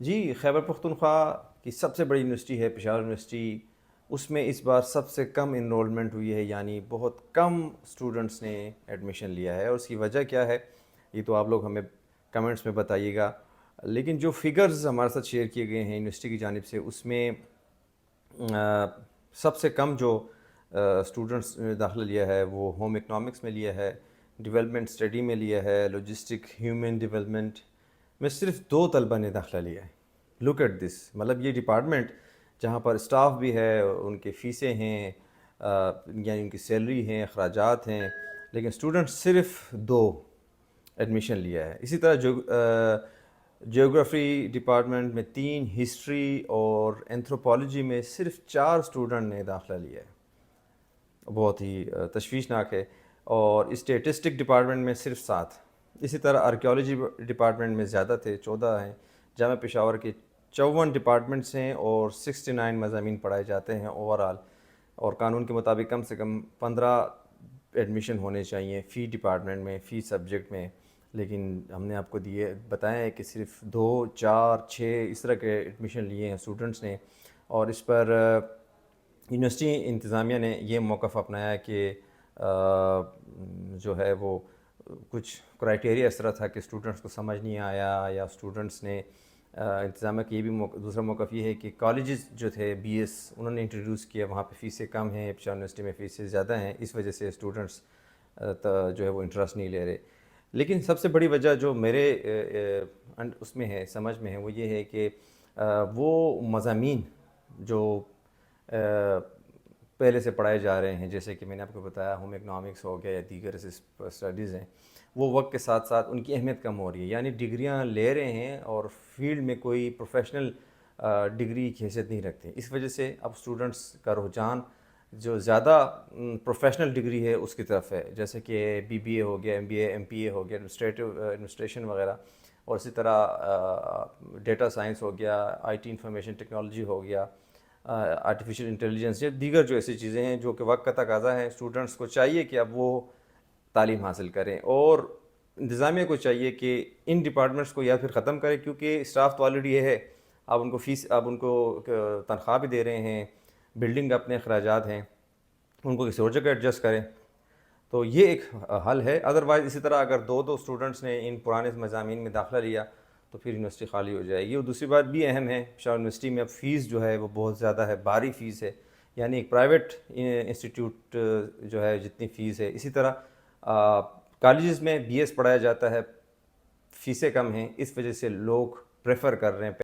جی، خیبر پختونخوا کی سب سے بڑی یونیورسٹی ہے پشاور یونیورسٹی، اس میں اس بار سب سے کم انرولمنٹ ہوئی ہے، یعنی بہت کم اسٹوڈنٹس نے ایڈمیشن لیا ہے، اور اس کی وجہ کیا ہے یہ تو آپ لوگ ہمیں کمنٹس میں بتائیے گا۔ لیکن جو فگرز ہمارے ساتھ شیئر کیے گئے ہیں یونیورسٹی کی جانب سے، اس میں سب سے کم جو اسٹوڈنٹس نے داخلہ لیا ہے وہ ہوم اکنامکس میں لیا ہے، ڈیولپمنٹ اسٹڈی میں لیا ہے، لاجسٹک ہیومن ڈیولپمنٹ میں صرف 2 طلبہ نے داخلہ لیا ہے۔ لک ایٹ دس، مطلب یہ ڈپارٹمنٹ جہاں پر اسٹاف بھی ہے، ان کی فیسیں ہیں، یعنی ان کی سیلری ہیں، اخراجات ہیں، لیکن اسٹوڈنٹ صرف 2 ایڈمیشن لیا ہے۔ اسی طرح جیوگرافی ڈپارٹمنٹ میں 3، ہسٹری اور اینتھروپالوجی میں صرف 4 اسٹوڈنٹ نے داخلہ لیا ہے، بہت ہی تشویشناک ہے۔ اور اسٹیٹسٹک ڈپارٹمنٹ میں صرف 7۔ اسی طرح آرکیالوجی ڈپارٹمنٹ میں زیادہ تھے، 14 ہیں۔ جامعہ پشاور کے 54 ڈپارٹمنٹس ہیں اور 69 مضامین پڑھائے جاتے ہیں اوور آل، اور قانون کے مطابق کم سے کم 15 ایڈمیشن ہونے چاہیے فی ڈپارٹمنٹ میں، فی سبجیکٹ میں، لیکن ہم نے آپ کو بتایا ہے کہ صرف 2، 4، 6 اس طرح کے ایڈمیشن لیے ہیں اسٹوڈنٹس نے۔ اور اس پر یونیورسٹی انتظامیہ نے یہ موقف اپنایا ہے کہ جو ہے وہ کچھ کرائٹیریا اس طرح تھا کہ اسٹوڈنٹس کو سمجھ نہیں آیا، یا اسٹوڈنٹس نے انتظامیہ کی یہ بھی دوسرا موقف یہ ہے کہ کالجز جو تھے بی ایس انہوں نے انٹروڈیوس کیا، وہاں پہ فیسیں کم ہیں، پشاور یونیورسٹی میں فیسیں زیادہ ہیں، اس وجہ سے اسٹوڈنٹس جو ہے وہ انٹرسٹ نہیں لے رہے۔ لیکن سب سے بڑی وجہ جو میرے اس میں ہے، سمجھ میں ہے، وہ یہ ہے کہ وہ مضامین جو پہلے سے پڑھائے جا رہے ہیں، جیسے کہ میں نے آپ کو بتایا ہوم اکنامکس ہو گیا یا دیگر اسٹڈیز ہیں، وہ وقت کے ساتھ ساتھ ان کی اہمیت کم ہو رہی ہے، یعنی ڈگریاں لے رہے ہیں اور فیلڈ میں کوئی پروفیشنل ڈگری کی حیثیت نہیں رکھتے۔ اس وجہ سے اب اسٹوڈنٹس کا رجحان جو زیادہ پروفیشنل ڈگری ہے اس کی طرف ہے، جیسے کہ بی بی اے ہو گیا، ایم بی اے، ایم پی اے ہو گیا، ایڈمنسٹریشن وغیرہ، اور اسی طرح ڈیٹا سائنس ہو گیا، آئی ٹی انفارمیشن ٹیکنالوجی ہو گیا، آرٹیفیشل انٹیلیجنس، یا دیگر جو ایسی چیزیں ہیں جو کہ وقت کا تقاضا ہے، اسٹوڈنٹس کو چاہیے کہ اب وہ تعلیم حاصل کریں، اور انتظامیہ کو چاہیے کہ ان ڈپارٹمنٹس کو یا پھر ختم کریں، کیونکہ اسٹاف تو آلریڈی یہ ہے، آپ ان کو فیس، آپ ان کو تنخواہ بھی دے رہے ہیں، بلڈنگ اپنے اخراجات ہیں، ان کو کسی اور جگہ ایڈجسٹ کریں، تو یہ ایک حل ہے۔ ادروائز اسی طرح اگر 2 اسٹوڈنٹس نے ان پرانے مضامین میں داخلہ لیا تو پھر یونیورسٹی خالی ہو جائے گی۔ اور دوسری بات بھی اہم ہے، پشاور یونیورسٹی میں اب فیس جو ہے وہ بہت زیادہ ہے، بھاری فیس ہے، یعنی ایک پرائیویٹ انسٹیٹیوٹ جو ہے جتنی فیس ہے، اسی طرح کالجز میں بی ایس پڑھایا جاتا ہے، فیسیں کم ہیں، اس وجہ سے لوگ پریفر کر رہے ہیں